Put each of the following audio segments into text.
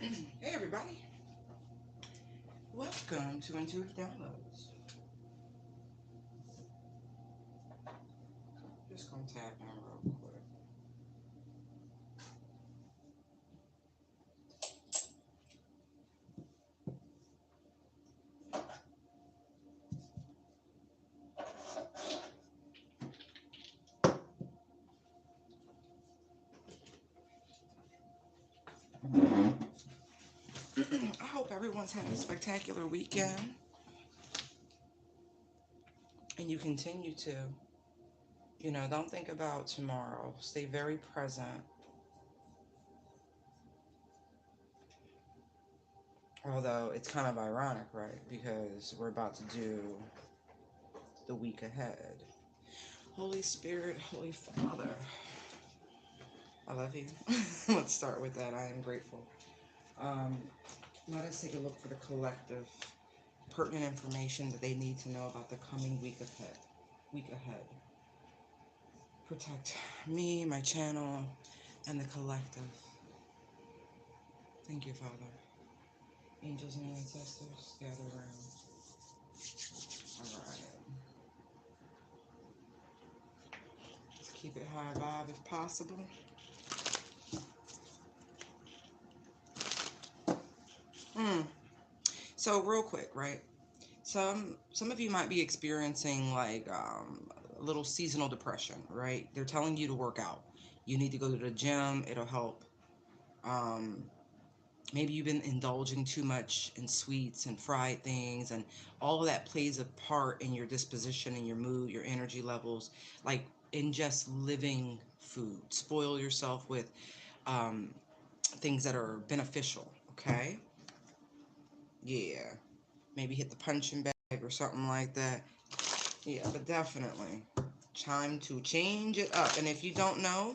Hey everybody, welcome to Intuitive Downloads. Just gonna tap in real quick. I hope everyone's having a spectacular weekend and you continue to, don't think about tomorrow. Stay very present. Although it's kind of ironic, right? Because we're about to do the week ahead. Holy Spirit, Holy Father, I love you. Let's start with that. I am grateful. Um, Let us take a look for the collective pertinent information that they need to know about the coming week ahead. Week ahead. Protect me, my channel, and the collective. Thank you, Father. Angels and ancestors, gather around. All right. Let's keep it high vibe if possible. So real quick, right? Some of you might be experiencing like a little seasonal depression, right? They're telling you to work out. You need to go to the gym. It'll help. Um, Maybe you've been indulging too much in sweets and fried things, and all of that plays a part in your disposition and your mood, your energy levels. Like ingest living food. Spoil yourself with um, things that are beneficial. Okay. Yeah. Maybe hit the punching bag or something like that. Yeah, but definitely time to change it up. And if you don't know,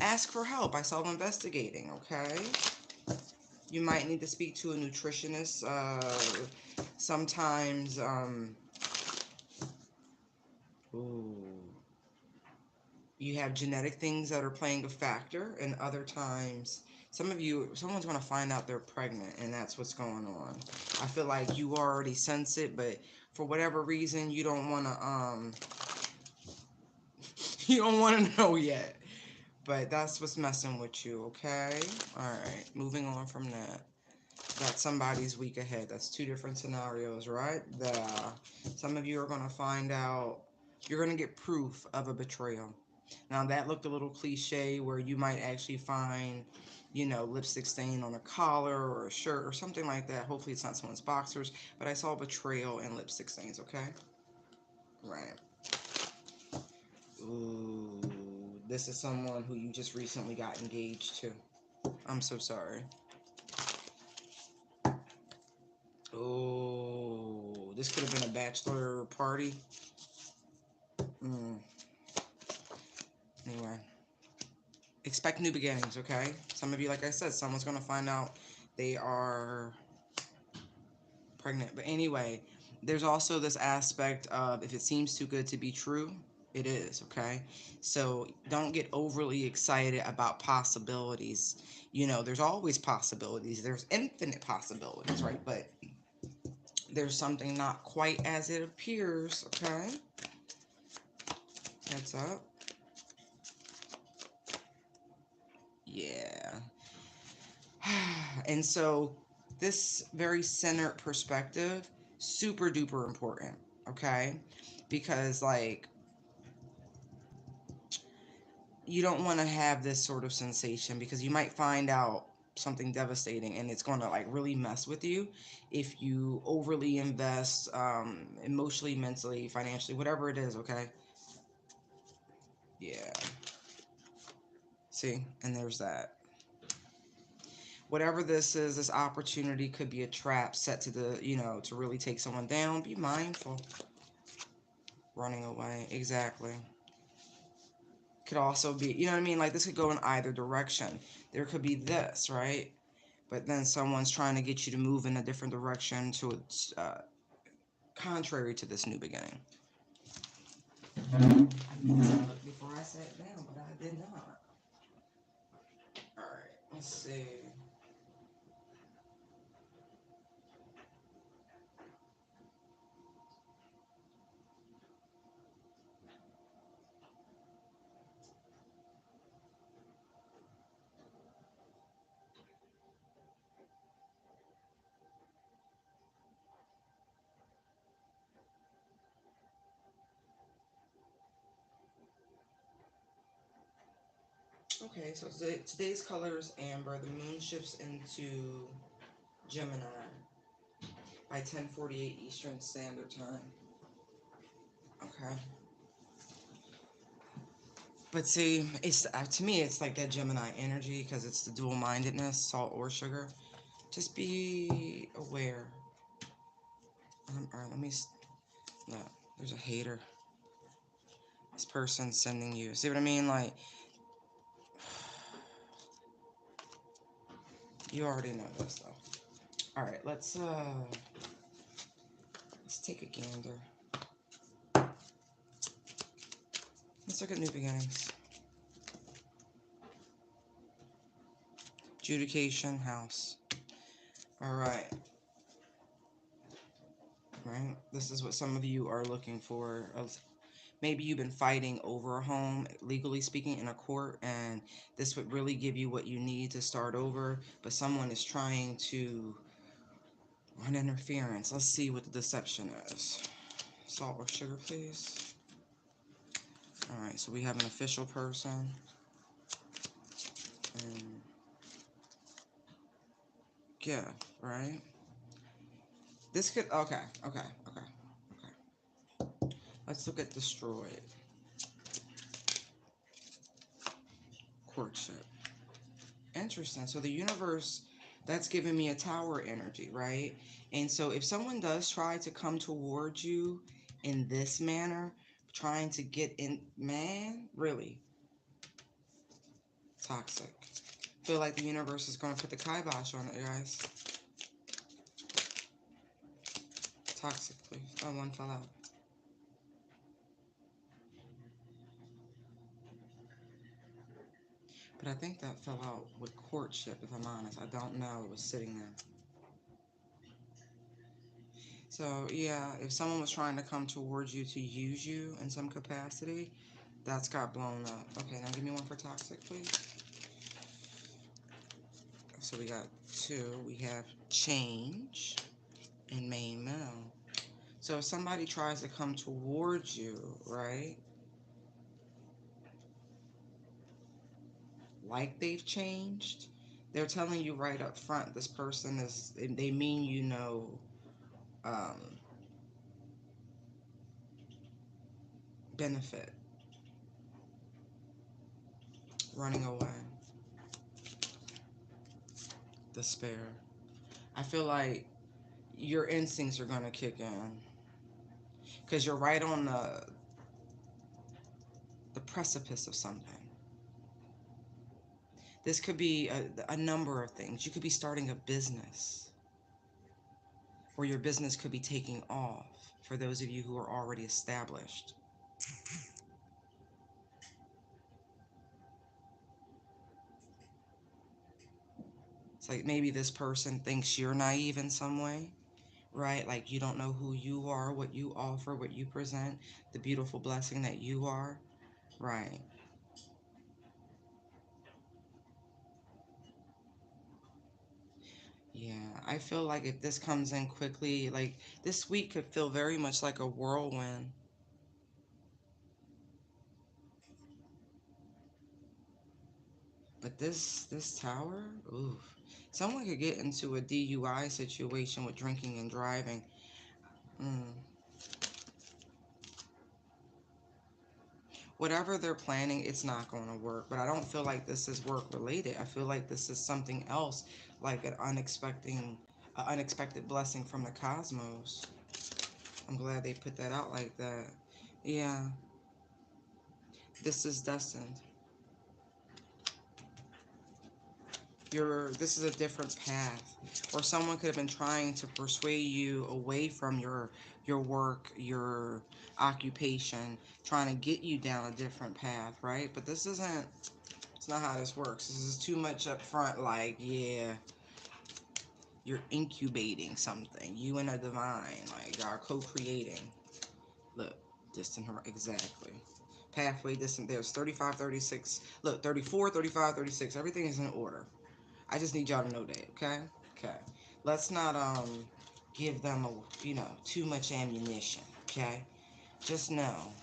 ask for help. I self-investigating, okay? You might need to speak to a nutritionist. Sometimes, ooh, you have genetic things that are playing a factor, and other times, someone's going to find out they're pregnant, and that's what's going on. I feel like you already sense it, but for whatever reason, you don't want to, you don't want to know yet. But that's what's messing with you, okay? All right, moving on from that. That's somebody's week ahead. That's two different scenarios, right? Some of you are going to find out, you're going to get proof of a betrayal. Now, that looked a little cliche where you might actually find, lipstick stain on a collar or a shirt or something like that. Hopefully, it's not someone's boxers, but I saw betrayal and lipstick stains, okay? Right. Ooh, this is someone who you just recently got engaged to. I'm so sorry. Oh, this could have been a bachelor party. Mm. Anyway, expect new beginnings, okay? Some of you, like I said, someone's going to find out they are pregnant. But anyway, there's also this aspect of if it seems too good to be true, it is, okay? So don't get overly excited about possibilities. There's always possibilities. There's infinite possibilities, right? But there's something not quite as it appears, okay? Heads up. Yeah. And so this very centered perspective, super duper important, okay? Because like you don't want to have this sort of sensation because you might find out something devastating and it's going to like really mess with you if you overly invest emotionally, mentally, financially, whatever it is, okay? Yeah. See, and there's that. Whatever this is, this opportunity could be a trap set to to really take someone down. Be mindful. Running away, exactly. Could also be, you know what I mean? Like this could go in either direction. There could be this, right? But then someone's trying to get you to move in a different direction to contrary to this new beginning. I looked before I sat down, but I did not. All right, let's see. Okay, so today's color is amber. The moon shifts into Gemini by 10:48 Eastern Standard Time. Okay. But see, it's to me, it's like that Gemini energy because it's the dual-mindedness, salt or sugar. Just be aware. All right, let me. No, there's a hater. This person sending you. See what I mean? Like, you already know this though. All right, let's take a gander. Let's look at new beginnings. Adjudication house. All right. Right. This is what some of you are looking for. Maybe you've been fighting over a home, legally speaking, in a court, and this would really give you what you need to start over, but someone is trying to run interference. Let's see what the deception is. Salt or sugar, please. All right, so we have an official person. And yeah, right? This could, okay. Let's look at destroyed. Courtship. Interesting. So the universe, that's giving me a tower energy, right? And so if someone does try to come towards you in this manner, trying to get in, man, really toxic. Feel like the universe is going to put the kibosh on it, guys. Toxic, please. Oh, one fell out. But I think that fell out with courtship, if I'm honest. I don't know. It was sitting there. So, yeah, if someone was trying to come towards you to use you in some capacity, that's got blown up. Okay, now give me one for toxic, please. So we got two. We have change and main male. So if somebody tries to come towards you, right, like they've changed, they're telling you right up front, this person is, they mean um, benefit. Running away. Despair. I feel like your instincts are going to kick in because you're right on the precipice of something. This could be a number of things. You could be starting a business, or your business could be taking off for those of you who are already established. It's like maybe this person thinks you're naive in some way, right? Like you don't know who you are, what you offer, what you present, the beautiful blessing that you are, right? Yeah, I feel like if this comes in quickly, like this week could feel very much like a whirlwind. But this tower, oof. Someone could get into a DUI situation with drinking and driving. Mm. Whatever they're planning, it's not going to work. But I don't feel like this is work related. I feel like this is something else, like unexpected blessing from the cosmos. I'm glad they put that out like that. Yeah, this is destined. This is a different path, or someone could have been trying to persuade you away from your work, your occupation, trying to get you down a different path, right? But this isn't, it's not how this works. This is too much up front, like, yeah, you're incubating something, you and a divine, like are co-creating. Look, distant exactly. Pathway distant, there's 35, 36, look, 34, 35, 36, everything is in order. I just need y'all to know that, okay? Okay. Let's not give them too much ammunition, okay? Just know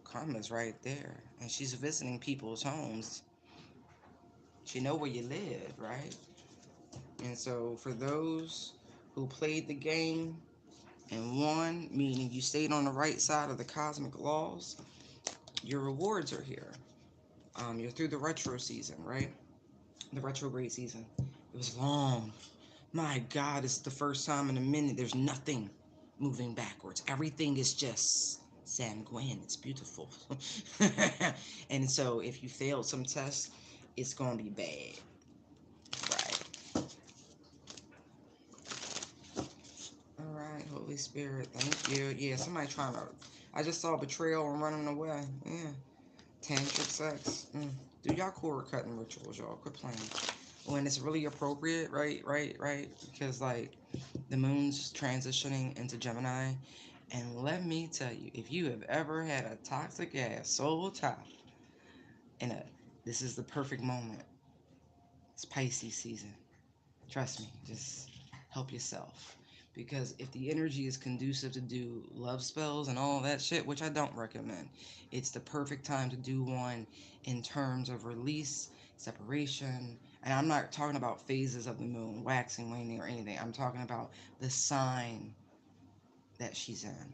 karma's right there, and she's visiting people's homes. She know where you live, right? And so for those who played the game and won, meaning you stayed on the right side of the cosmic laws, your rewards are here. You're through the retro season, right? The retrograde season. It was long. My God, it's the first time in a minute there's nothing moving backwards. Everything is just sanguine. It's beautiful. And so if you failed some tests, it's going to be bad. Right. All right, Holy Spirit, thank you. Yeah, somebody trying to. I just saw betrayal and running away. Yeah. Tantric sex. Do y'all cord cutting rituals, y'all. Quit playing. When it's really appropriate, right? Because, like, the moon's transitioning into Gemini. And let me tell you, if you have ever had a toxic ass soul tie, and this is the perfect moment. It's Pisces season. Trust me, just help yourself. Because if the energy is conducive to do love spells and all that shit, which I don't recommend, it's the perfect time to do one in terms of release, separation. And I'm not talking about phases of the moon, waxing, waning, or anything. I'm talking about the sign that she's in.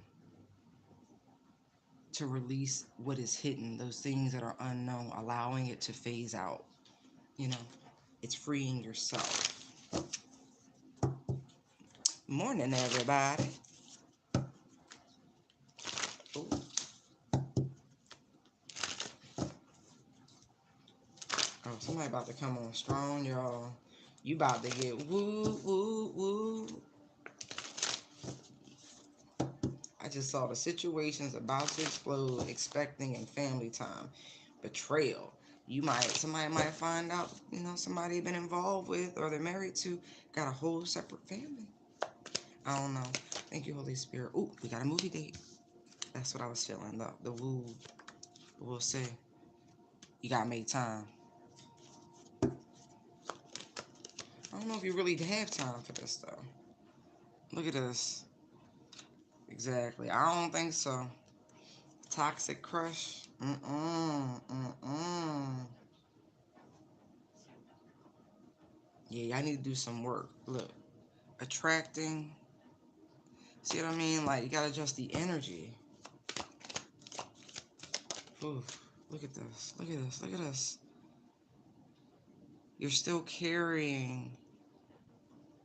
To release what is hidden, those things that are unknown, allowing it to phase out. You know, it's freeing yourself. Morning, everybody. Ooh. Oh, somebody about to come on strong, y'all. You about to get woo, woo, woo. I just saw the situations about to explode, expecting in family time. Betrayal. Somebody might find out, somebody been involved with or they're married to, got a whole separate family. I don't know. Thank you, Holy Spirit. Ooh, we got a movie date. That's what I was feeling, the woo. We'll see. You gotta make time. I don't know if you really have time for this, though. Look at this. Exactly. I don't think so. Toxic crush. Yeah, I need to do some work. Look. Attracting. See what I mean? Like, you gotta adjust the energy. Oof. Look at this. Look at this. Look at this. You're still carrying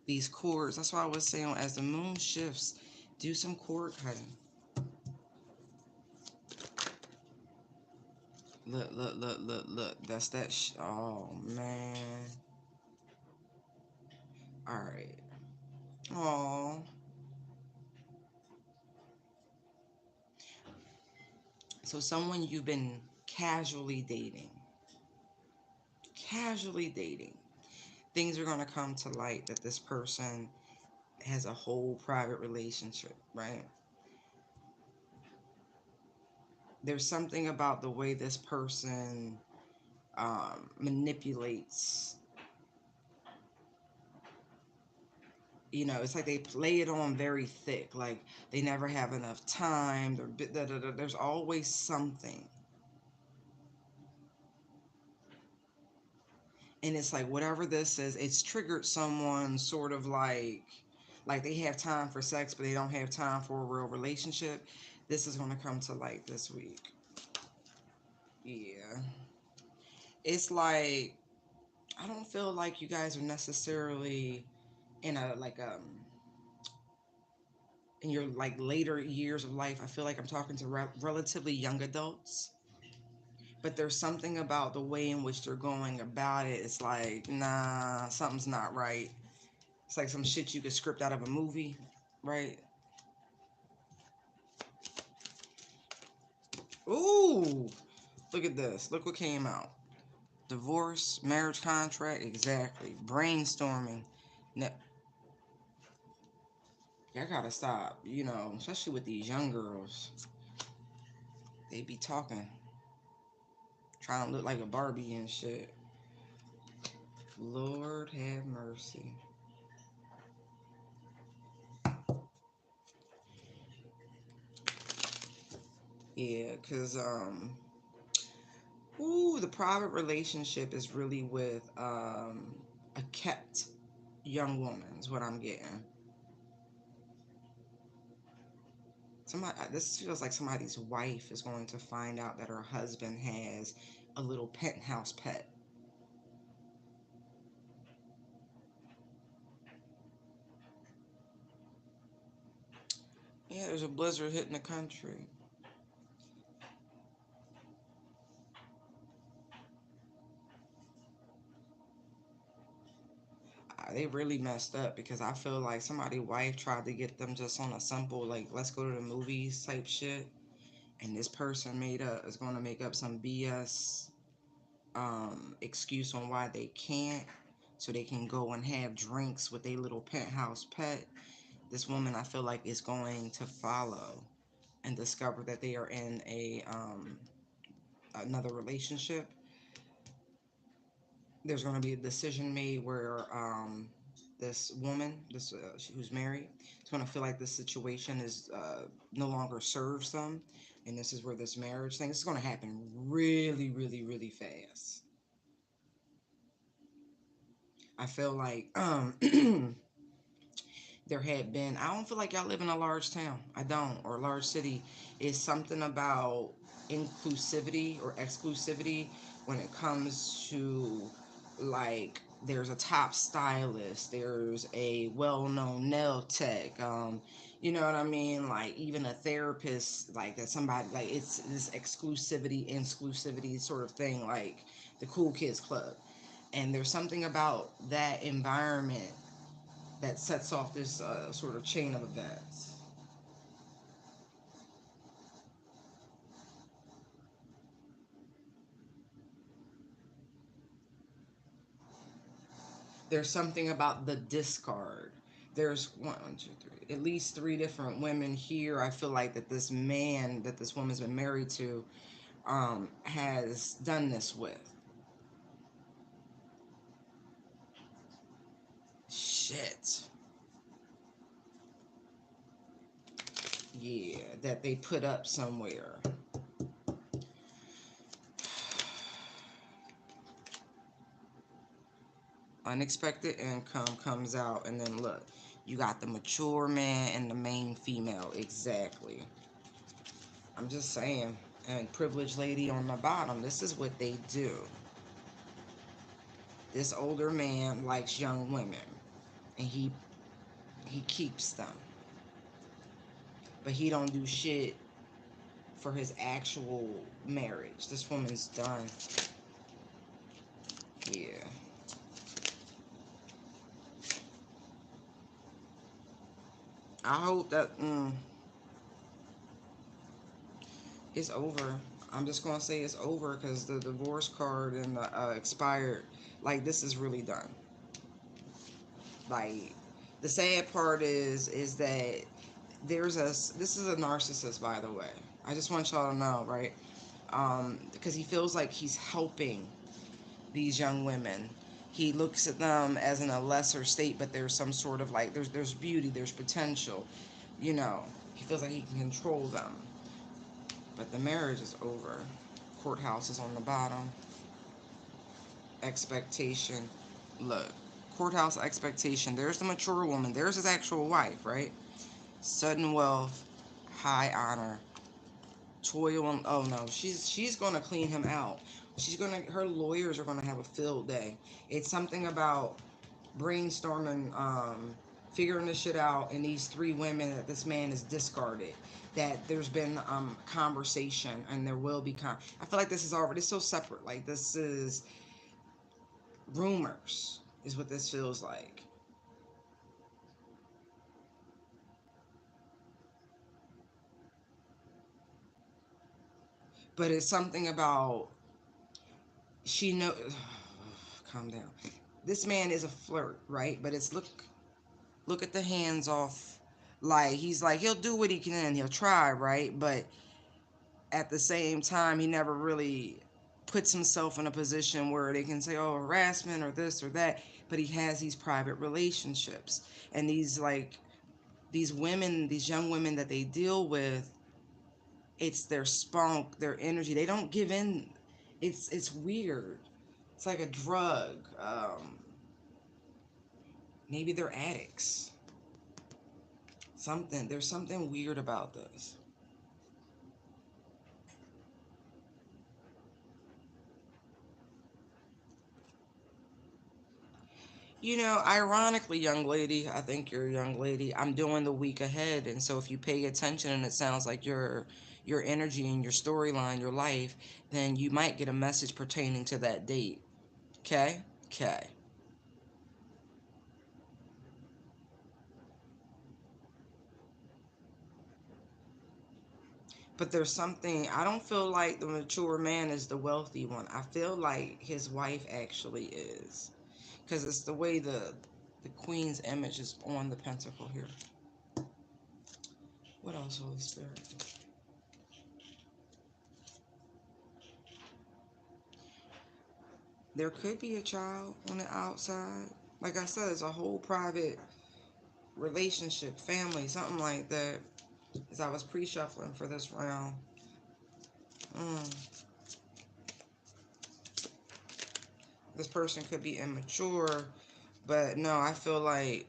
these cords. That's why I was saying, as the moon shifts, do some cord cutting. Look. That's that. Oh, man. All right. Oh. So someone you've been casually dating, things are going to come to light that this person has a whole private relationship, right? There's something about the way this person manipulates. It's like they play it on very thick, like they never have enough time. There's always something. And it's like whatever this is, it's triggered someone sort of like they have time for sex, but they don't have time for a real relationship. This is going to come to light this week. Yeah. It's like, I don't feel like you guys are necessarily in a, like, in your, like, later years of life. I feel like I'm talking to relatively young adults. But there's something about the way in which they're going about it. It's like, nah, something's not right. It's like some shit you could script out of a movie, right? Ooh, look at this. Look what came out. Divorce, marriage contract, exactly. Brainstorming. No, I gotta stop, especially with these young girls. They be talking, trying to look like a Barbie and shit. Lord have mercy. Yeah, because, Ooh, the private relationship is really with a kept young woman is what I'm getting. Somebody, this feels like somebody's wife is going to find out that her husband has a little penthouse pet. Yeah, there's a blizzard hitting the country. They really messed up because I feel like somebody's wife tried to get them just on a simple like let's go to the movies type shit, and this person made up is going to make up some BS excuse on why they can't, so they can go and have drinks with a little penthouse pet. This woman I feel like is going to follow and discover that they are in a another relationship. There's going to be a decision made where this woman, who's married, is going to feel like this situation is no longer serves them, and this is where this marriage thing. This is going to happen really, really, really fast. I feel like there had been. I don't feel like y'all live in a large town. I don't, or a large city. It's something about inclusivity or exclusivity when it comes to like there's a top stylist, there's a well-known nail tech, you know what I mean? Like even a therapist, like that somebody like it's this exclusivity sort of thing, like the cool kids club. And there's something about that environment that sets off this sort of chain of events. There's something about the discard. There's one, two, three, at least three different women here. I feel like that this man that this woman's been married to has done this with. Shit. Yeah, that they put up somewhere. Unexpected income comes out, and then look, you got the mature man and the main female. Exactly. I'm just saying. And privileged lady on the bottom, this is what they do. This older man likes young women, and he keeps them, but he don't do shit for his actual marriage. This woman's done. Yeah, I hope that it's over. I'm just gonna say it's over because the divorce card and the expired. Like this is really done. Like the sad part is that there's a this is a narcissist, by the way. I just want y'all to know, right? Because he feels like he's helping these young women. He looks at them as in a lesser state, but there's some sort of like there's beauty, there's potential, you know. He feels like he can control them, but the marriage is over. Courthouse is on the bottom. Expectation. Look, courthouse expectation. There's the mature woman. There's his actual wife, right? Sudden wealth, high honor, toil and oh no, she's gonna clean him out. She's gonna her lawyers are gonna have a field day. It's something about brainstorming, figuring this shit out, and these three women that this man is discarded. That there's been conversation, and there will be I feel like this is already so separate. Like this is rumors, is what this feels like. But it's something about she know. Calm down. This man is a flirt, right? But it's look at the hands off. Like he's like he'll do what he can, he'll try, right? But at the same time, he never really puts himself in a position where they can say, oh, harassment or this or that. But he has these private relationships, and these like these women, these young women that they deal with, it's their spunk, their energy. They don't give in. It's weird. It's like a drug. Maybe they're addicts. There's something weird about this. Ironically, young lady, I think you're a young lady. I'm doing the week ahead, and so if you pay attention and it sounds like your energy and your storyline, your life, then you might get a message pertaining to that date. Okay? Okay. But there's something, I don't feel like the mature man is the wealthy one. I feel like his wife actually is. Because it's the way the queen's image is on the pentacle here. What else, Holy Spirit? There could be a child on the outside. Like I said, it's a whole private relationship, family, something like that. As I was pre-shuffling for this round. Mm. This person could be immature, but no, I feel like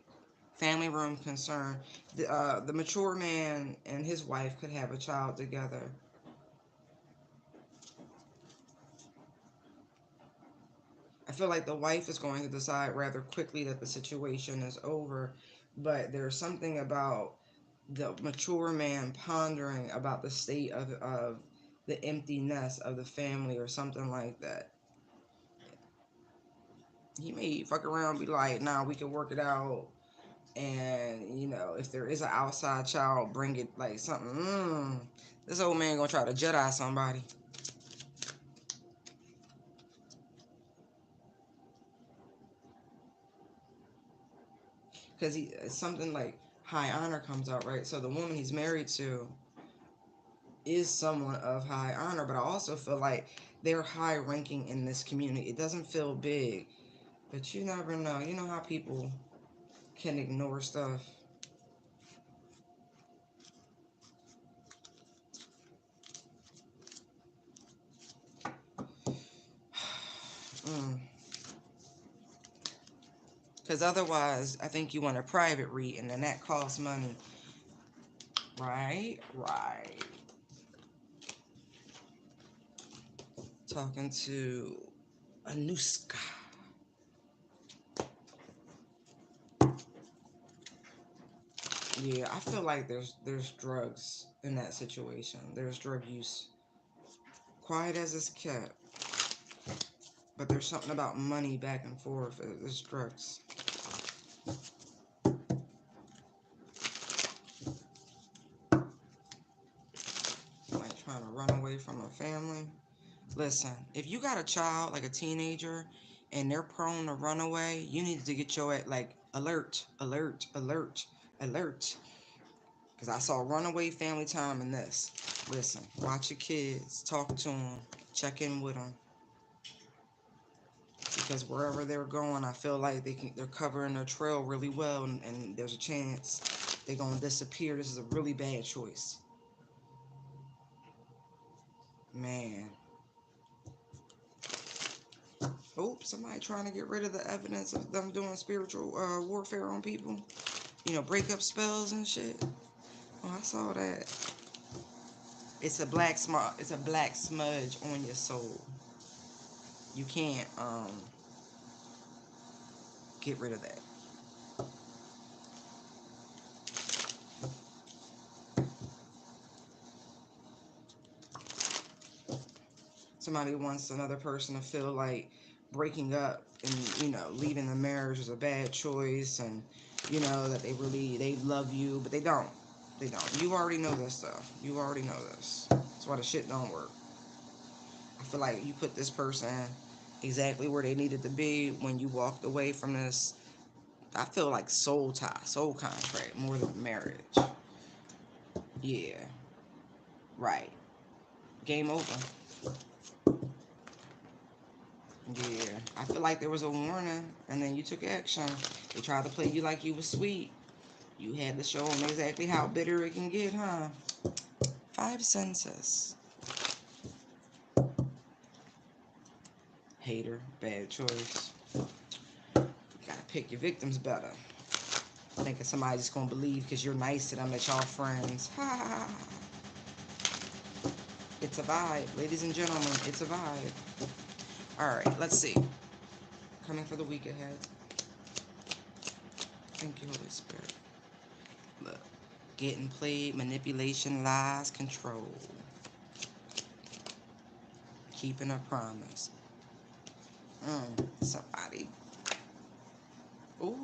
family room concern. The mature man and his wife could have a child together. I feel like the wife is going to decide rather quickly that the situation is over, but there's something about the mature man pondering about the state of the empty nest of the family or something like that. He may fuck around and be like, nah, we can work it out. And, if there is an outside child, bring it like something. This old man gonna try to Jedi somebody. Because something like high honor comes out, right? So the woman he's married to is someone of high honor, but I also feel like they're high ranking in this community. It doesn't feel big, but you never know. You know how people can ignore stuff. Because otherwise, I think you want a private reading, and that costs money. Right? Right. Talking to Anuska. Yeah, I feel like there's drugs in that situation. There's drug use. Quiet as it's kept. But there's something about money back and forth. There's drugs. Like trying to run away from a family. Listen, if you got a child, like a teenager, and they're prone to run away, you need to get your like alert, alert, alert, alert. Because I saw runaway family time in this. Listen, watch your kids, talk to them, check in with them. Because wherever they're going, I feel like they're covering their trail really well, and there's a chance they're gonna disappear. This is a really bad choice, man. Oh, somebody trying to get rid of the evidence of them doing spiritual warfare on people. Break up spells and shit. Oh, I saw that. It's a black smudge. It's a black smudge on your soul. You can't get rid of that. Somebody wants another person to feel like breaking up and leaving the marriage is a bad choice, and that they love you, but they don't. You already know this stuff. You already know this. That's why the shit don't work. I feel like you put this person exactly where they needed to be when you walked away from this. I feel like soul tie, soul contract more than marriage. Yeah, right. Game over. Yeah, I feel like there was a warning, and then you took action. They tried to play you like you was sweet. You had to show them exactly how bitter it can get, huh? Five senses. Hater, bad choice. Gotta pick your victims better. Thinking somebody's gonna believe because you're nice to them that y'all friends. Ha ha ha. It's a vibe, ladies and gentlemen. It's a vibe. All right, let's see. Coming for the week ahead. Thank you, Holy Spirit. Look, getting played, manipulation, lies, control. Keeping a promise. Somebody. Ooh.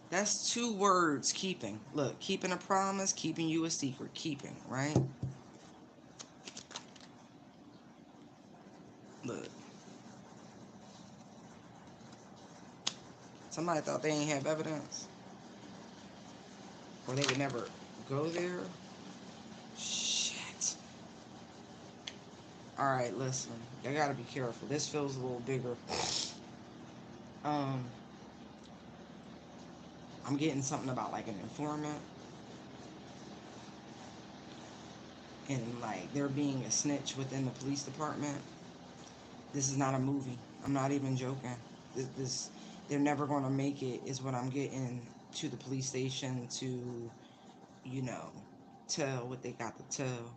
That's 2 words, keeping. Look, keeping a promise, keeping you a secret. Keeping, right? Look. Somebody thought they ain't have evidence. Or they would never go there. Shit. Alright, listen. I gotta be careful. This feels a little bigger. I'm getting something about like an informant. And like there being a snitch within the police department. This is not a movie. I'm not even joking. This they're never gonna make it is what I'm getting to the police station to, you know, tell what they got to tell.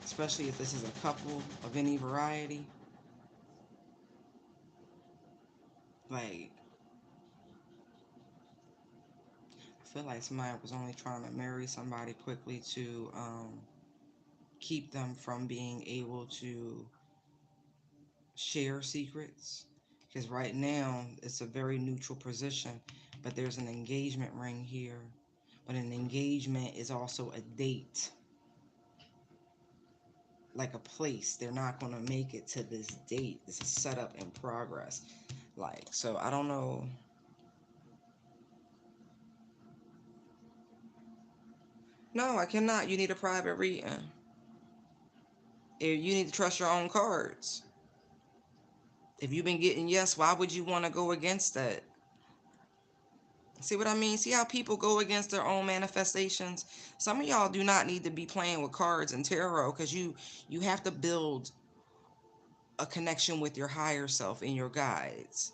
Especially if this is a couple of any variety. Like, I feel like somebody was only trying to marry somebody quickly to keep them from being able to share secrets. Because right now, it's a very neutral position, but there's an engagement ring here. But an engagement is also a date, like a place. They're not going to make it to this date. This is set up in progress. Like, so I don't know. No, I cannot. You need a private reading. If you need to trust your own cards. If you've been getting yes, why would you want to go against that? See what I mean? See how people go against their own manifestations? Some of y'all do not need to be playing with cards and tarot because you have to build a connection with your higher self and your guides.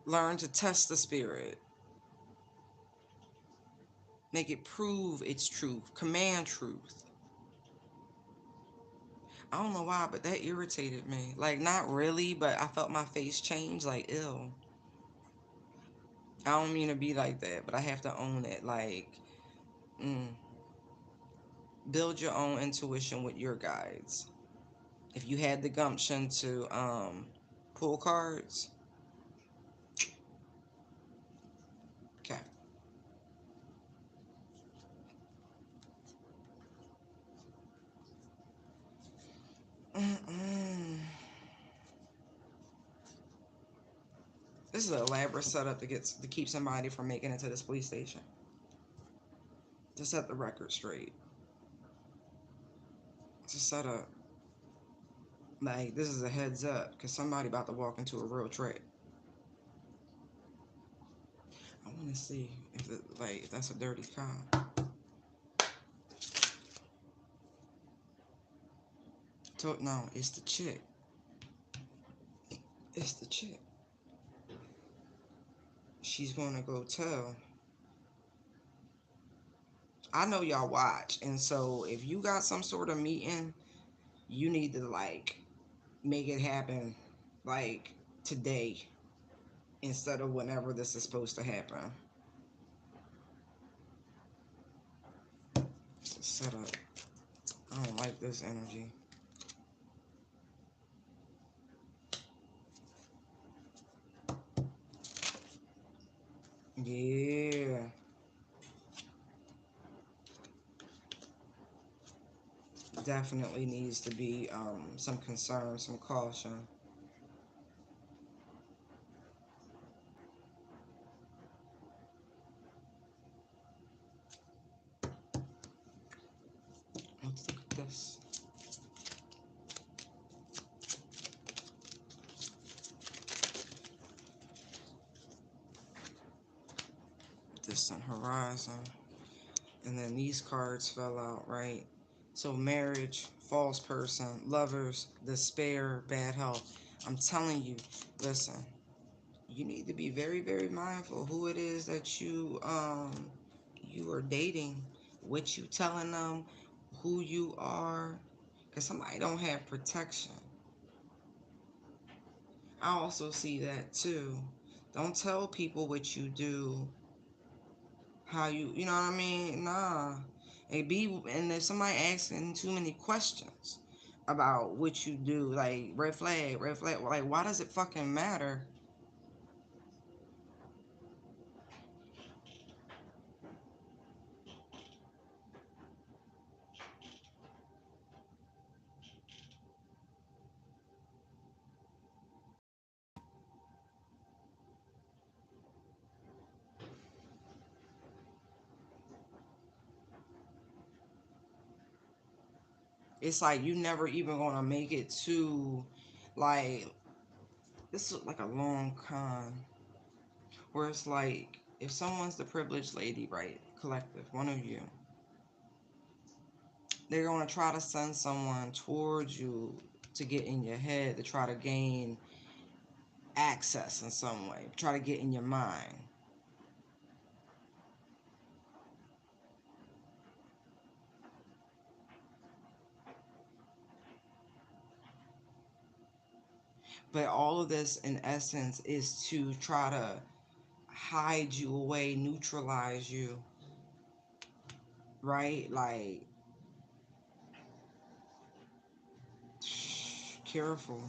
Learn to test the spirit. Make it prove its truth. Command truth. I don't know why, but that irritated me. Like, not really, but I felt my face change. Like, ew. I don't mean to be like that, but I have to own it. Like, build your own intuition with your guides. If you had the gumption to pull cards, okay. This is an elaborate setup to keep somebody from making it to this police station. To set the record straight. It's a setup. Like, this is a heads up because somebody about to walk into a real trap. I want to see if that's a dirty cop. No, it's the chick. It's the chick. She's gonna go tell. I know y'all watch, and so if you got some sort of meeting, you need to like make it happen like today instead of whenever this is supposed to happen. Set up. I don't like this energy. Yeah. Definitely needs to be some concern, some caution. Let's look at this. Distant horizon. And then these cards fell out, right? So marriage, false person, lovers, despair, bad health. I'm telling you, listen, you need to be very, very mindful who it is that you are dating, what you telling them, who you are, because somebody don't have protection. I also see that too. Don't tell people what you do, how you know what I mean? Nah. And if somebody asking too many questions about what you do, like red flag, like why does it fucking matter? It's like you never even gonna make it to like this is like a long con where it's like if someone's the privileged lady, right? Collective, one of you, they're gonna try to send someone towards you to get in your head to try to gain access in some way, try to get in your mind. But all of this, in essence, is to try to hide you away, neutralize you, right? Like, careful.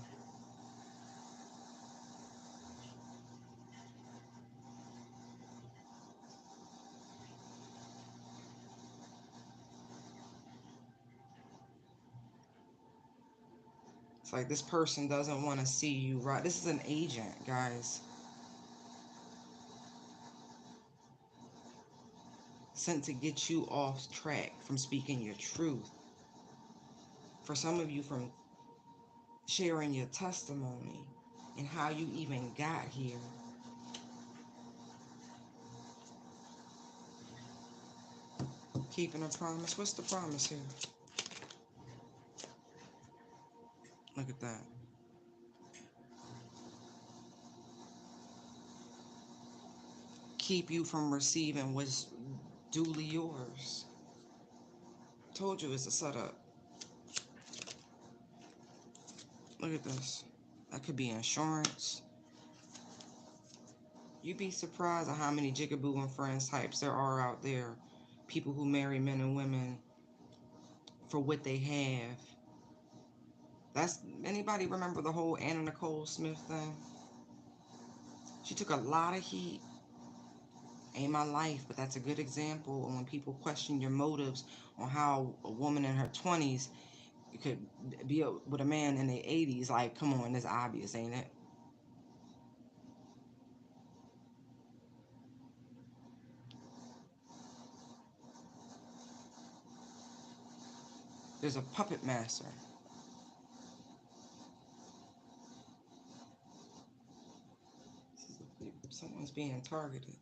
It's like this person doesn't want to see you, right? This is an agent, guys, sent to get you off track from speaking your truth. For some of you, from sharing your testimony and how you even got here. Keeping a promise. What's the promise here? Look at that. Keep you from receiving what's duly yours. Told you it's a setup. Look at this. That could be insurance. You'd be surprised at how many jigaboo and friends types there are out there. People who marry men and women for what they have. That's anybody remember the whole Anna Nicole Smith thing? She took a lot of heat. Ain't my life, but that's a good example. And when people question your motives on how a woman in her 20s could be with a man in their 80s, like, come on, it's obvious, ain't it? There's a puppet master. Someone's being targeted.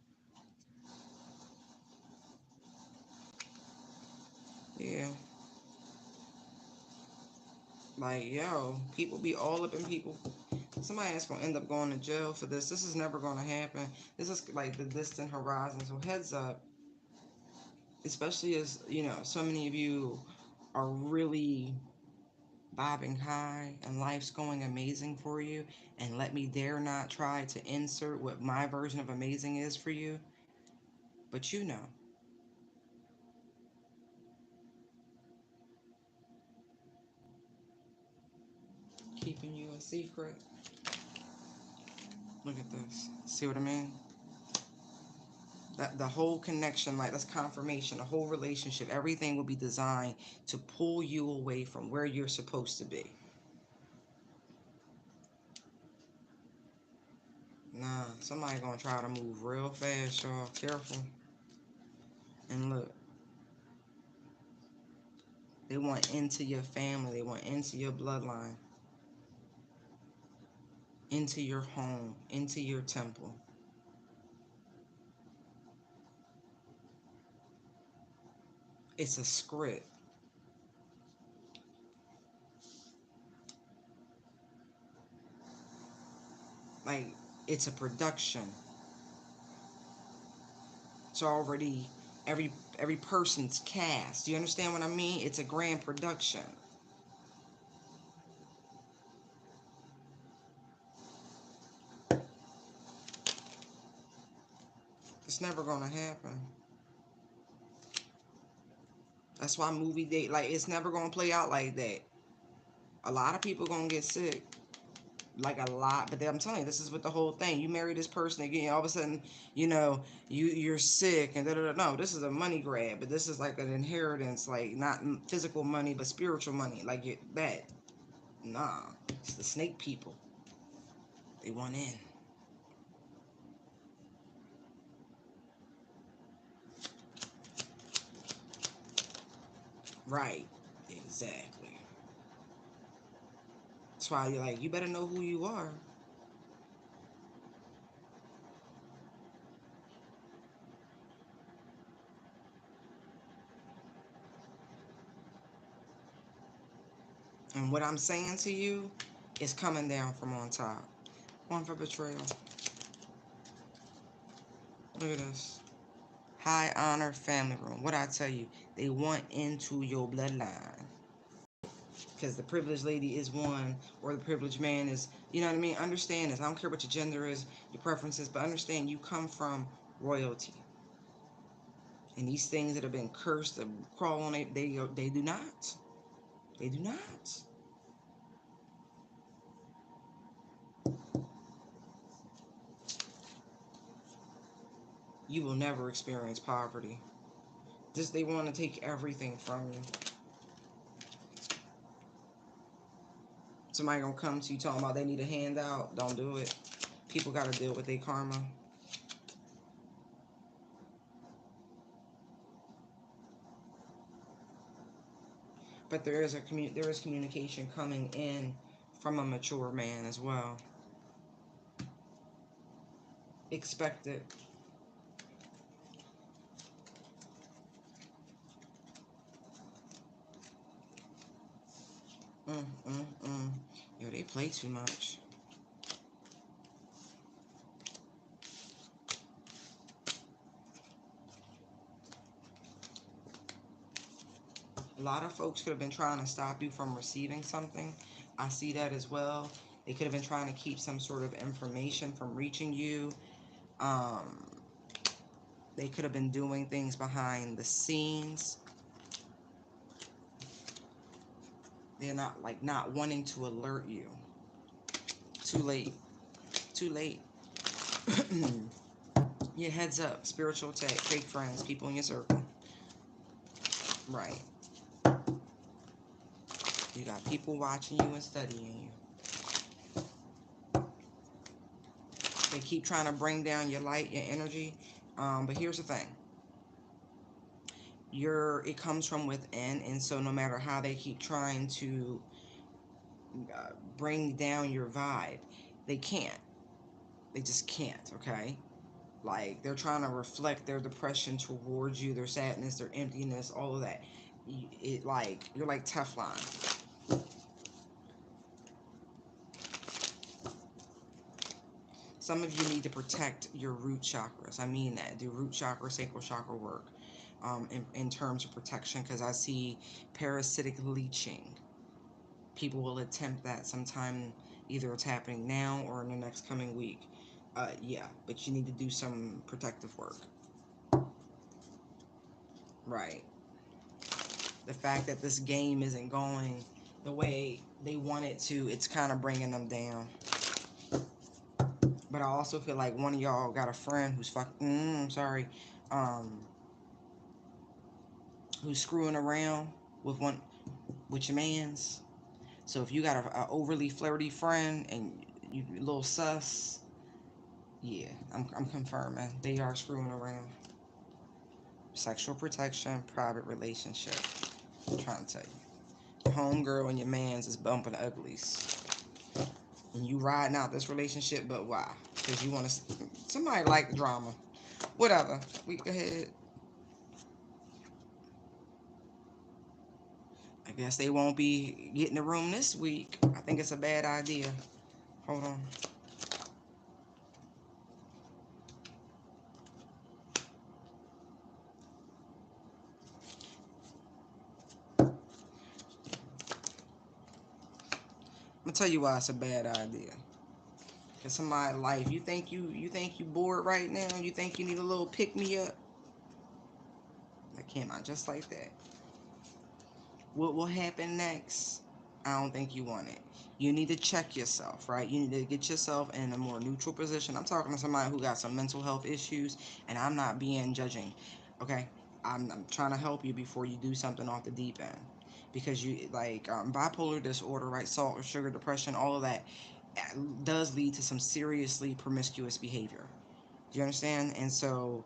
Yeah. Like, yo, people be all up in people. Somebody that's gonna end up going to jail for this. This is never gonna happen. This is like the distant horizon. So heads up, especially as so many of you are really bobbing high and life's going amazing for you. And let me dare not try to insert what my version of amazing is for you. But keeping you a secret. Look at this. See what I mean? That the whole connection, like that's confirmation, the whole relationship, everything will be designed to pull you away from where you're supposed to be. Nah, somebody gonna try to move real fast, y'all. Careful. And look, they want into your family, they want into your bloodline, into your home, into your temple. It's a script. Like, it's a production. It's already every person's cast. Do you understand what I mean? It's a grand production. It's never gonna happen. That's why movie date, like, it's never gonna play out like that. A lot of people gonna get sick, like a lot. But I'm telling you, this is with the whole thing. You marry this person again, all of a sudden, you're sick and da da da. No, this is a money grab, but this is like an inheritance, like not physical money, but spiritual money. Like that. Nah, it's the snake people. They want in. Right. Exactly. That's why you're like, you better know who you are. And what I'm saying to you is coming down from on top. One for betrayal. Look at this. High honor family room. What I tell you, they want into your bloodline. Because the privileged lady is one, or the privileged man is, you know what I mean? Understand this. I don't care what your gender is, your preferences, but understand you come from royalty. And these things that have been cursed to crawl on it, they do not. They do not. You will never experience poverty. Just they want to take everything from you. Somebody gonna come to you talking about they need a handout. Don't do it. People gotta deal with their karma. But there is communication coming in from a mature man as well. Expect it. Mm, mm, mm. Yo, they play too much. A lot of folks could have been trying to stop you from receiving something. I see that as well. They could have been trying to keep some sort of information from reaching you. Um, they could have been doing things behind the scenes. They're not wanting to alert you. Too late. Too late. Yeah, heads up. Spiritual attack, fake friends, people in your circle. Right. You got people watching you and studying you. They keep trying to bring down your light, your energy. But here's the thing. It comes from within, and so no matter how they keep trying to bring down your vibe, they can't. They just can't, okay? Like, they're trying to reflect their depression towards you, their sadness, their emptiness, all of that. You're like Teflon. Some of you need to protect your root chakras. I mean that. Do root chakra, sacral chakra work in terms of protection, because I see parasitic leaching. People will attempt that sometime, either it's happening now or in the next coming week. Yeah, but you need to do some protective work. Right. The fact that this game isn't going the way they want it to, it's kind of bringing them down. But I also feel like one of y'all got a friend who's sorry, um, who's screwing around with your man's. So if you got a overly flirty friend and you a little sus, yeah, I'm confirming they are screwing around. Sexual protection, private relationship. I'm trying to tell you, your homegirl and your man's is bumping uglies, and you riding out this relationship. But why? Because you want to. Somebody like the drama. Whatever. We go ahead. I guess they won't be getting the room this week. I think it's a bad idea. Hold on. I'm gonna tell you why it's a bad idea. Cause somebody's life, you think you bored right now. You think you need a little pick me up. That came out just like that. What will happen next? I don't think you want it. You need to check yourself, right? You need to get yourself in a more neutral position. I'm talking to somebody who got some mental health issues, and I'm not being judging, okay? I'm trying to help you before you do something off the deep end, because you like bipolar disorder, right? Salt or sugar depression, all of that does lead to some seriously promiscuous behavior. Do you understand? And so,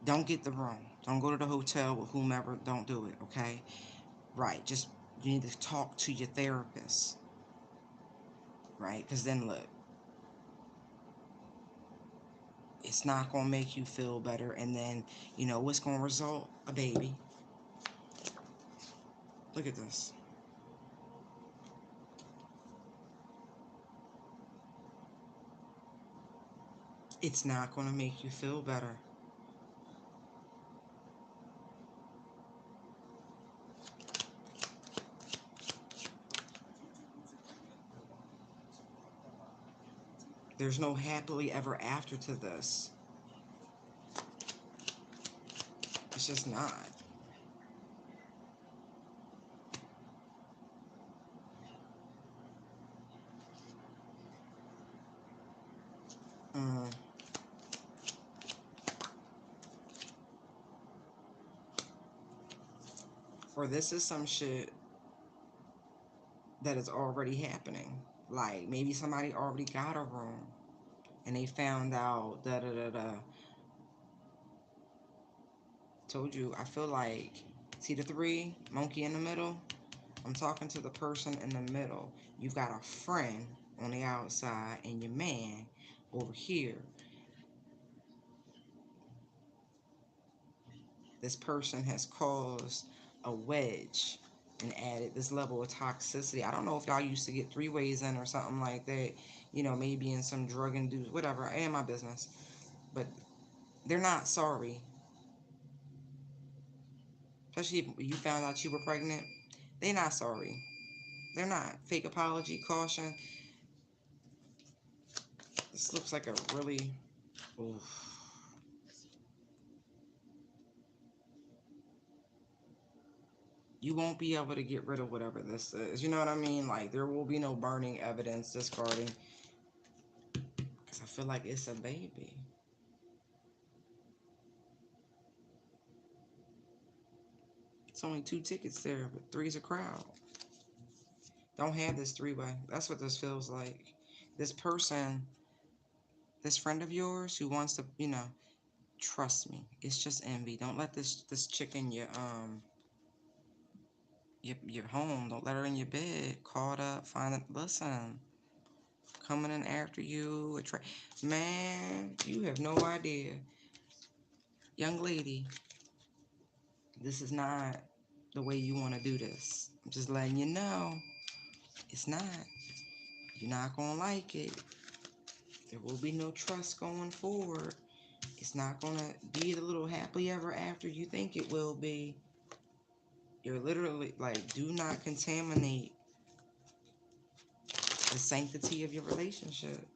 don't get the room. Don't go to the hotel with whomever. Don't do it, okay? Right. Just you need to talk to your therapist, right? Because then look, it's not gonna make you feel better, and then what's gonna result? A baby. Look at this. It's not gonna make you feel better. There's no happily ever after to this. It's just not. Mm. Or this is some shit that is already happening. Like maybe somebody already got a room and they found out da da da da. Told you, I feel like, see the three, monkey in the middle? I'm talking to the person in the middle. You've got a friend on the outside and your man over here. This person has caused a wedge and added this level of toxicity. I don't know if y'all used to get three ways in or something like that, maybe in some drug induced, whatever, ain't my business. But they're not sorry. Especially if you found out you were pregnant. They're not sorry. They're not. Fake apology, caution. This looks like a really. Oof. You won't be able to get rid of whatever this is. You know what I mean? Like, there will be no burning evidence, discarding. Because I feel like it's a baby. It's only two tickets there, but three's a crowd. Don't have this three-way. That's what this feels like. This person, this friend of yours who wants to, trust me. It's just envy. Don't let this chick in your home. Don't let her in your bed. Caught up. Find it. Listen. Coming in after you. Man, you have no idea. Young lady, this is not the way you want to do this. I'm just letting you know. It's not. You're not going to like it. There will be no trust going forward. It's not going to be the little happily ever after you think it will be. You're literally like, do not contaminate the sanctity of your relationship.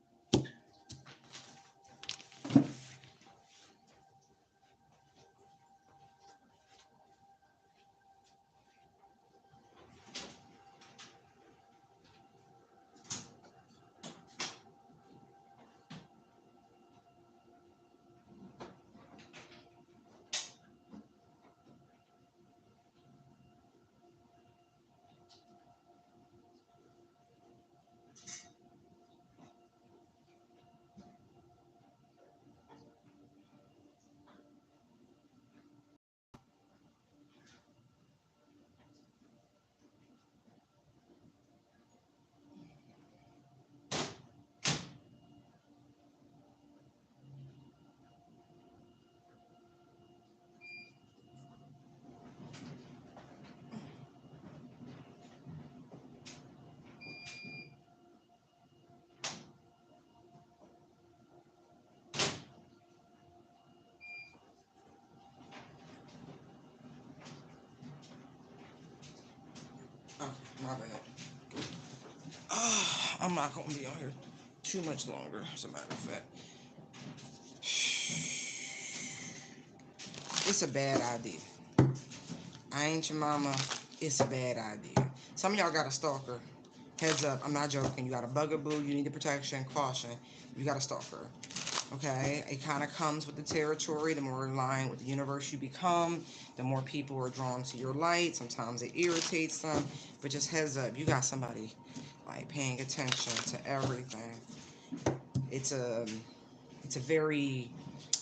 My bad. I'm not going to be on here too much longer, as a matter of fact. It's a bad idea. I ain't your mama. It's a bad idea. Some of y'all got a stalker. Heads up, I'm not joking. You got a bugaboo, you need the protection, caution. You got a stalker. Okay? It kind of comes with the territory. The more in line with the universe you become, the more people are drawn to your light. Sometimes it irritates them. But just heads up, you got somebody like paying attention to everything. It's a very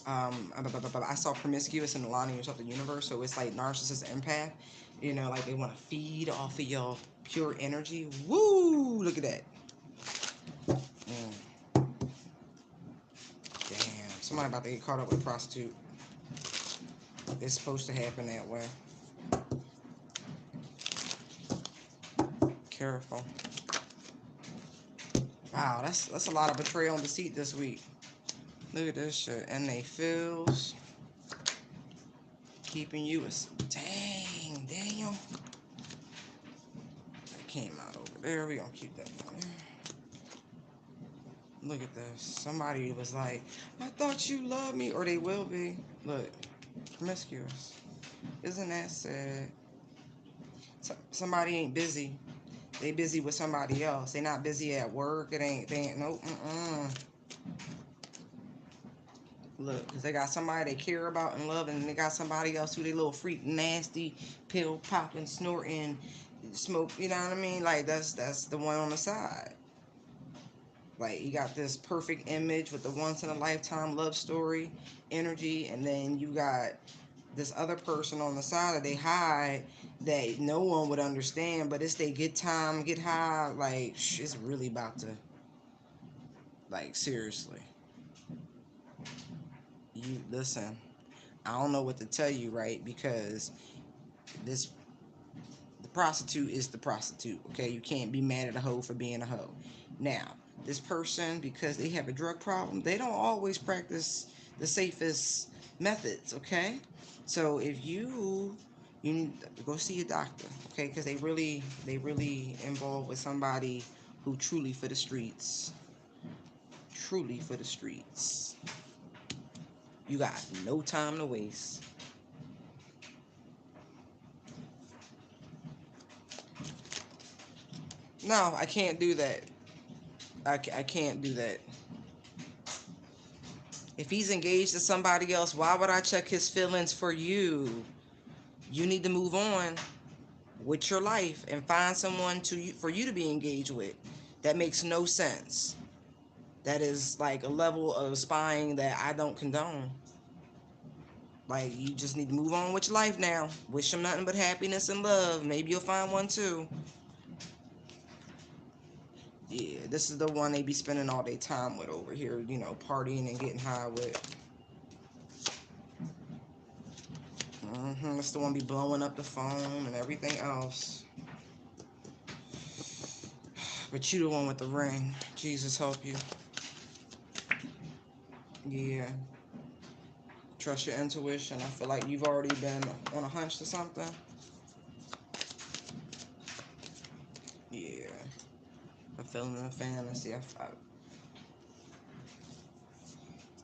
I saw promiscuous in aligning yourself to the universe, so it's like narcissist empath. You know, like they want to feed off of your pure energy. Woo! Look at that. Damn, somebody about to get caught up with a prostitute. It's supposed to happen that way. Careful. Wow, that's a lot of betrayal and deceit this week. Look at this shit. And they feels keeping you as dang, Daniel. That came out over there. We gonna keep that one there. Look at this. Somebody was like, I thought you loved me, or they will be. Look, promiscuous. Isn't that sad? Somebody ain't busy. They busy with somebody else. They not busy at work. They ain't, nope, Look, because they got somebody they care about and love, and they got somebody else who they little freak, nasty, pill popping, snorting, smoke, you know what I mean? Like, that's the one on the side. Like, you got this perfect image with the once-in-a-lifetime love story energy, and then you got this other person on the side that they hide that no one would understand, but it's they get time, get high, like, it's really about to, like, seriously. You, listen, I don't know what to tell you, right? Because the prostitute is the prostitute, okay? You can't be mad at a hoe for being a hoe. Now, this person, because they have a drug problem, they don't always practice the safest methods, okay? So if you need to go see a doctor, okay? Because they really involved with somebody who truly for the streets. Truly for the streets. You got no time to waste. No, I can't do that. I can't do that. If he's engaged to somebody else, why would I check his feelings for you? You need to move on with your life and find someone for you to be engaged with. That makes no sense. That is like a level of spying that I don't condone. Like, you just need to move on with your life now. Wish him nothing but happiness and love. Maybe you'll find one too. Yeah, this is the one they be spending all their time with over here, you know, partying and getting high with. It's the one be blowing up the phone and everything else. But you the one with the ring. Jesus help you. Yeah. Trust your intuition. I feel like you've already been on a hunch to something. Yeah. I'm feeling a fantasy.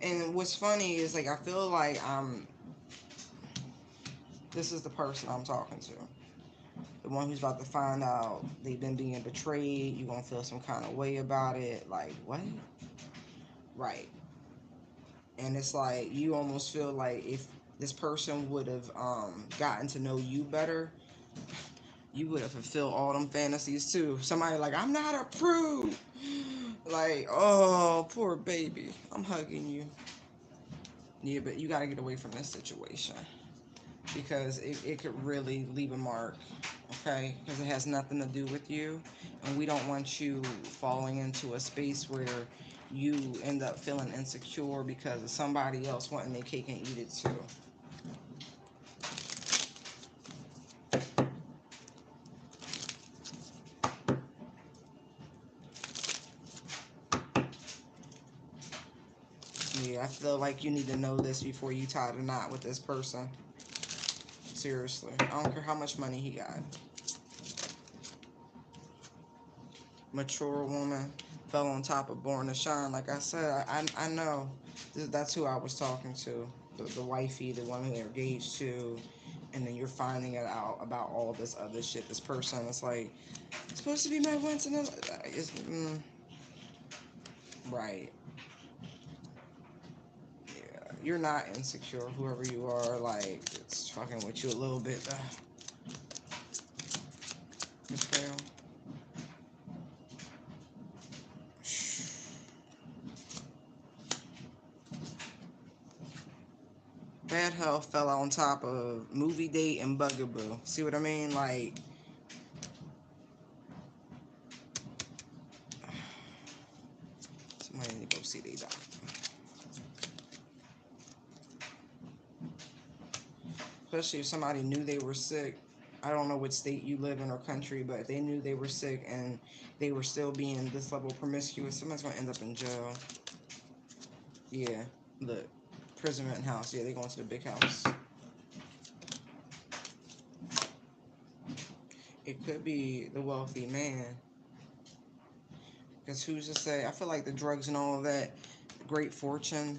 And what's funny is, like, I feel like this is the person I'm talking to. The one who's about to find out they've been being betrayed. You're going to feel some kind of way about it. Like, what? Right. And it's like, you almost feel like if this person would have gotten to know you better, you would have fulfilled all them fantasies too. Somebody like, I'm not a prude. Like, oh, poor baby. I'm hugging you. Yeah, but you got to get away from this situation. Because it could really leave a mark, okay? Because it has nothing to do with you, and we don't want you falling into a space where you end up feeling insecure because of somebody else wanting their cake and eat it too. Yeah, I feel like you need to know this before you tie the knot with this person. Seriously, I don't care how much money he got. Mature woman fell on top of Born to Shine. Like I said, I know that's who I was talking to. The wifey, the one who they're engaged to, and then you're finding it out about all this other shit. This person, it's like it's supposed to be my once in a. It's, right. Yeah, you're not insecure. Whoever you are, like it's fucking with you a little bit. Betrayal. Bad health fell on top of movie date and bugaboo. See what I mean? Like, somebody need to go see their doctor. Especially if somebody knew they were sick. I don't know what state you live in or country, but if they knew they were sick and they were still being this level promiscuous, somebody's gonna end up in jail. Yeah, the imprisonment house. Yeah, they going to the big house. It could be the wealthy man. Because who's to say? I feel like the drugs and all of that, great fortune.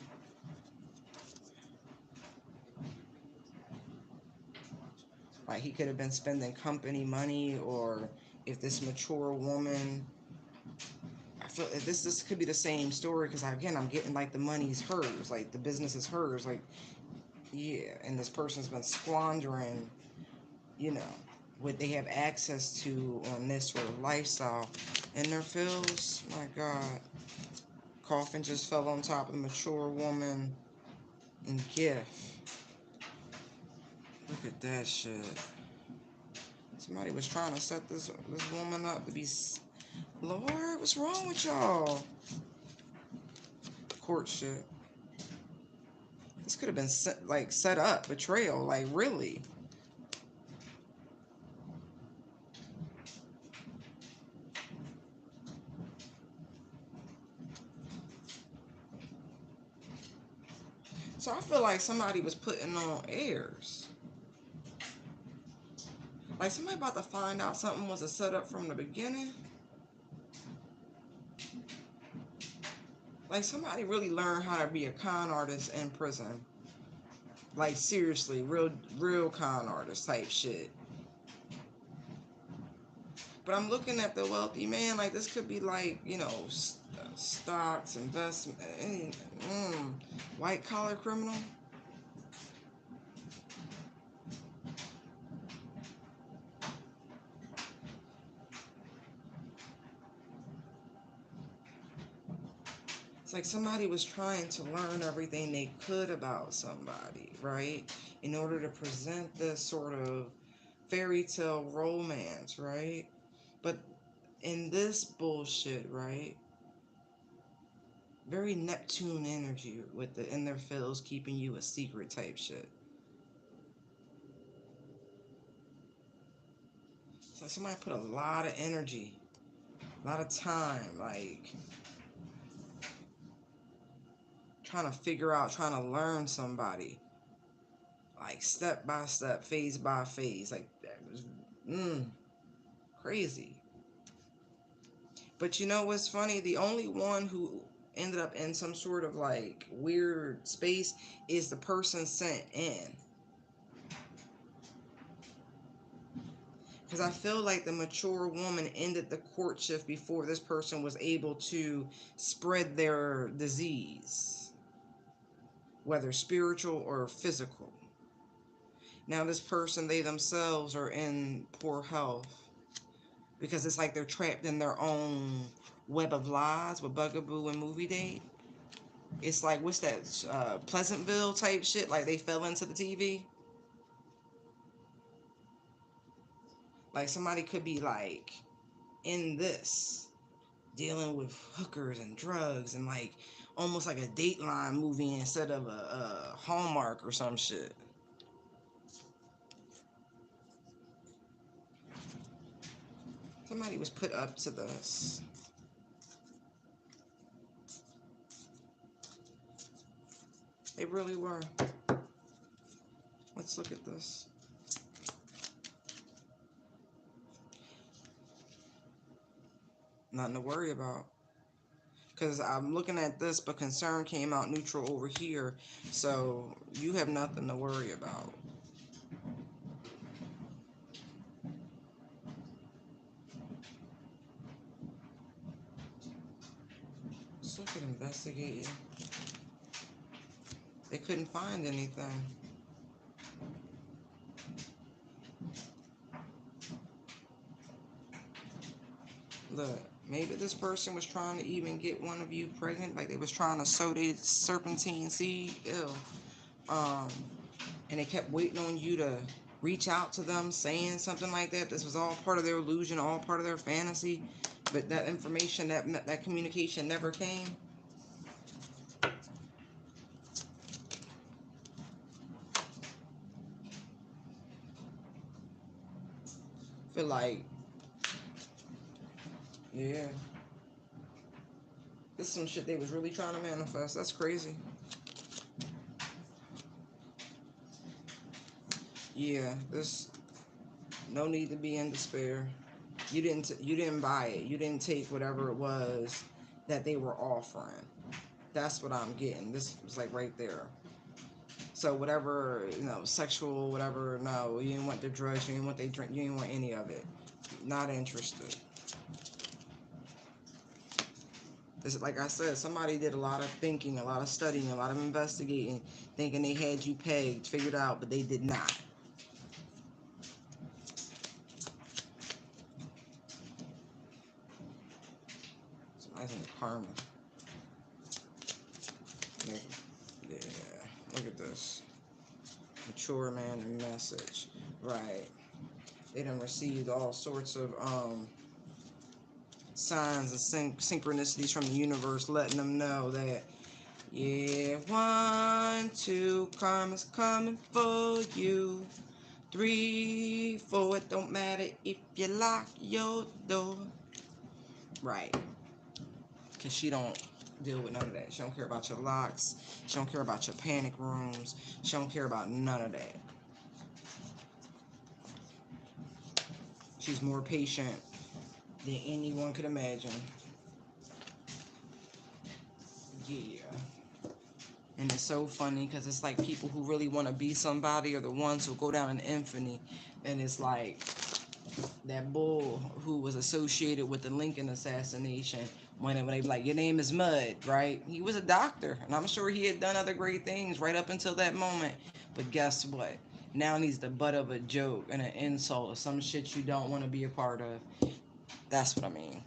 Like he could have been spending company money, or if this mature woman, I feel this could be the same story. Because again, I'm getting like the money's hers, like the business is hers, like yeah, and this person's been squandering, you know, what they have access to on this sort of lifestyle, and their feels. My God, coffin just fell on top of the mature woman and gift. Look at that shit. Somebody was trying to set this woman up to be. Lord, what's wrong with y'all? Court shit. This could have been set up, betrayal, like really. So I feel like somebody was putting on airs. Like somebody about to find out something was a setup from the beginning. Like somebody really learned how to be a con artist in prison. Like seriously, real con artist type shit. But I'm looking at the wealthy man, like this could be like, you know, stocks, investment, white collar criminal. It's like somebody was trying to learn everything they could about somebody, right? In order to present this sort of fairy tale romance, right? But in this bullshit, right? Very Neptune energy with the in their feels keeping you a secret type shit. So somebody put a lot of energy, a lot of time, like trying to figure out, trying to learn somebody, like step by step, phase by phase, like that was crazy. But you know what's funny? The only one who ended up in some sort of like weird space is the person sent in. Because I feel like the mature woman ended the courtship before this person was able to spread their disease, whether spiritual or physical. Now, this person, they themselves are in poor health because it's like they're trapped in their own web of lies with Bugaboo and Movie Date. It's like, what's that, Pleasantville type shit? Like they fell into the TV. Like somebody could be like in this, dealing with hookers and drugs and like almost like a Dateline movie instead of a Hallmark or some shit. Somebody was put up to this. They really were. Let's look at this. Nothing to worry about. Because I'm looking at this, but concern came out neutral over here. So you have nothing to worry about. Let's look at investigating. They couldn't find anything. Look, maybe this person was trying to even get one of you pregnant. Like they was trying to sow their serpentine seed. Ew. Um, and they kept waiting on you to reach out to them saying something like that. This was all part of their illusion, all part of their fantasy. But that information, that communication never came. Feel like, yeah, this is some shit they was really trying to manifest. That's crazy. Yeah, this, no need to be in despair. You didn't buy it. You didn't take whatever it was that they were offering. That's what I'm getting. This was like right there. So whatever, sexual, whatever, no, you didn't want the drugs, you didn't want they drink, you didn't want any of it. Not interested. It's like I said, somebody did a lot of thinking, a lot of studying, a lot of investigating, thinking they had you pegged, figured out, but they did not. So I think karma. Yeah, yeah. Look at this. Mature man and message. Right. They done received all sorts of signs and synchronicities from the universe letting them know that, yeah, 1, 2, karma's coming for you. 3, 4, it don't matter if you lock your door. Right. Because she don't deal with none of that. She don't care about your locks. She don't care about your panic rooms. She don't care about none of that. She's more patient than anyone could imagine. Yeah. And it's so funny because it's like people who really want to be somebody are the ones who go down in infamy. And it's like that bull who was associated with the Lincoln assassination when they be like, your name is Mud, right? He was a doctor, and I'm sure he had done other great things right up until that moment. But guess what? Now he's the butt of a joke and an insult or some shit you don't want to be a part of. That's what I mean.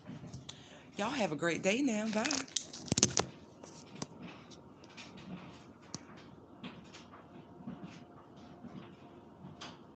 Y'all have a great day now. Bye.